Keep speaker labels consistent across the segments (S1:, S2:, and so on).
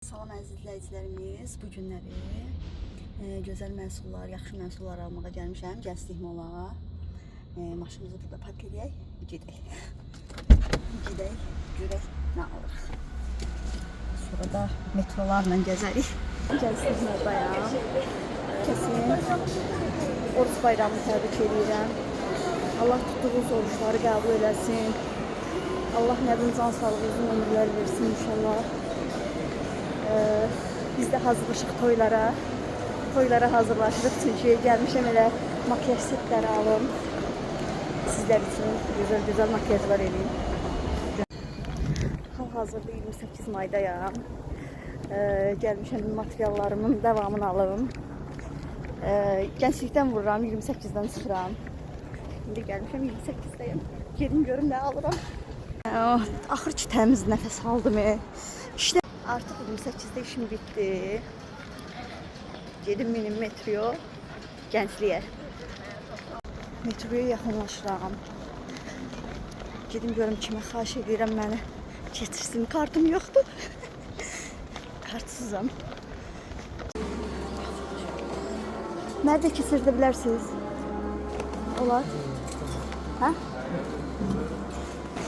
S1: Salam əziz izləyicilərimiz, bu günləri gözəl məhsullar, yaxşı məhsullar almağa gəlmişəm. Gəzdik mola. Maşınımızı burada park edək, gedək, görək nə alırıq. Sonra da metrolarla gəzərik. Gəzdik moldayam. Kəsin Oruç bayramını təbrik edirəm. Allah tutduğunuz oruçları qəbul eləsin. Allah nəbin can sağlığı, uzun ömürlər versin inşallah. Biz de hazırlaşıq toylara hazırlaşırıq çünkü gelmişəm elə makyaj setləri alım. Sizler için güzel makyajlar edeyim. Hal-hazırda 28 Maydayam. Gelmişəm materiallarımın devamını alım. Gənclikdən vururam, 28-dən çıxıram. İndi gəlmişəm 28-dəyim. Gedim görüm nə alıram. Axır ki təmiz nəfəs aldım. İşte artık 28'de işim bitti. Gedim benim metroya, Gəncliyə. Metroya yaxınlaşıram. Gedim görüm kimə xahiş edirəm məni getirsin. Kartım yoxdur. Kartsızam. Nerede keçirdə bilərsiniz? Olar. Hə?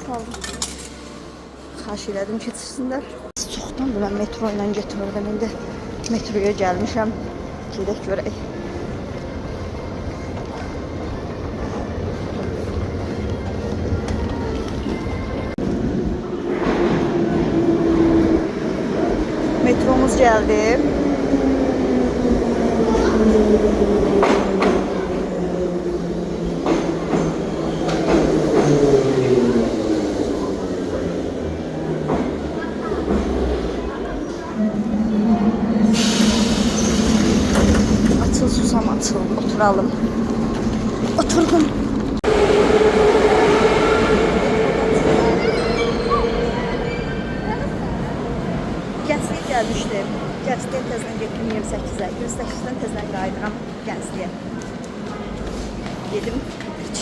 S1: Sağ olun. Xahiş elədim keçirsinlər. Çoxdandır mən metro ilə getmirdim. İndi metroya gəlmişəm. Gedək görək. Metromuz gəldi. Susam açıl, oturalım. Oturdum. Gəncliyə gəlmişdim. Gəncliyə tezdən getdim 28-ə. 28-dən tezdən qayıdıram Gəncliyə. Gedim,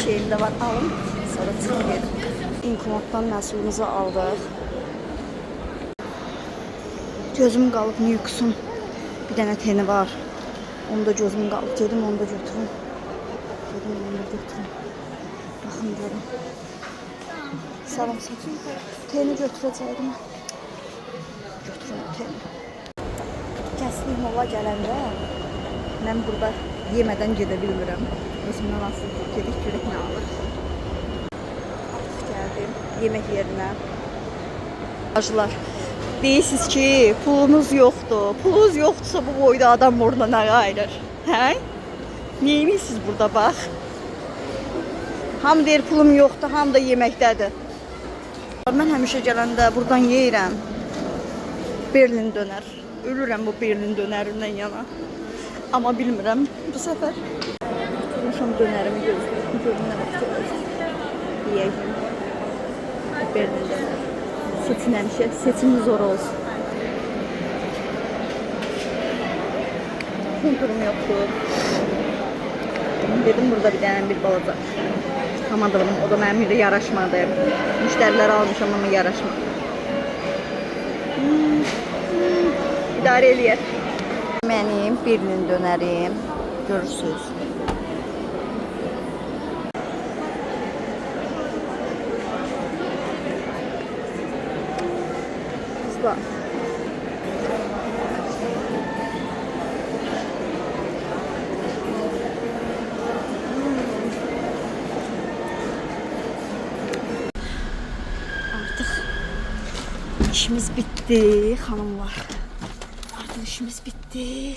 S1: şeyim də var, alım. Sonra çıxım gedim. İnkumatdan məhsulumuzu aldıq. Gözüm qalıb Nüksün. Bir dənə teni var. Onu da gözüm qalıb. Gedim onu da götürüm. Baxın görün. Salam saçım. Teni götürəcəydim. Götürüm teni. Gənclik mola gələndə mən burada yemədən gedə bilmirəm. Özümdən asılı gedib görək nə alır. Artıq gəldim yemək yerinə. Acılar. Deyirsiniz ki pulunuz yoxdur. Pulunuz yoxdursa bu boyda adam orada nə qayırır? Hə? Neymişsiniz burada bax? Ham deyir pulum yoxdur, ham da yeməkdədir. Mən həmişə gələndə buradan yeyirəm. Berlin dönər. Ölürəm bu Berlin dönərindən yana. Amma bilmirəm bu səfər. Durmuşam dönərimi gözləyirəm. Görün nə vaxt yeyəcəm. Berlin dönər. Seçin həmişə, seçim zor olsun. Konturum yoktu. Dedim burada bir dənə bir balaca. Tutamadım, o da mənim ilə yaraşmadı. Müştərilər almışam ama yaraşmadı. İdarə eləyər. Mənim Berlin dönərim. Görürsünüz. Kızlar. İşimiz bitti hanımlar. Artık işimiz bitti.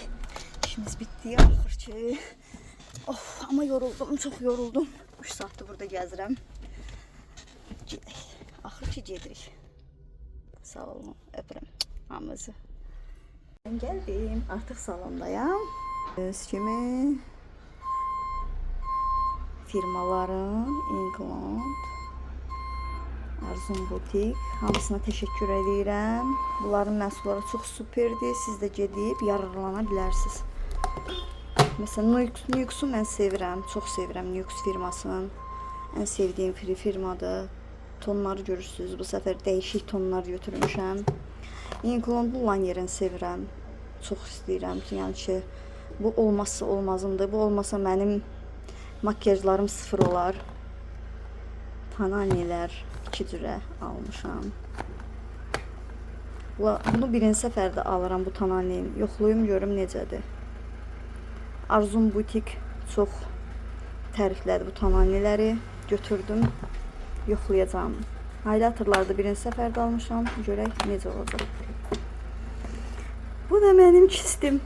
S1: İşimiz bitti axır ki. Of ama yoruldum, çok yoruldum. 3 saatdir burada gəzirəm. Gedək. Axır ki gedirik. Sağ olun, öpürəm hamınızı. Ben geldim. Artık salondayım. Kimi firmaların England, Arzum Butik hamısına teşekkür edirəm. Bunların məhsulları çox superdir. Siz də gedib yararlana bilərsiniz. Mesela Nux'u mən sevirəm, çox sevirəm Nux firmasının. Ən sevdiyim firmadır. Tonları görürsünüz. Bu sefer değişik tonlar götürmüşəm. İnklonlu olan yerini sevirəm. Çox istəyirəm. Yəni ki, bu olmazsa olmazımdır. Bu olmasa mənim makyajlarım sıfır olar. Pananilər 2 cürə almışam. Bunu birinci səfərdə alıram bu tananiyim. Yoxlayım görüm necədir. Arzum butik çox təriflədi bu tananiləri. Götürdüm. Yoxlayacağım. Highlighterları da birinci səfərdə almışam. Görək necə olacaq. Bu da mənim kistim.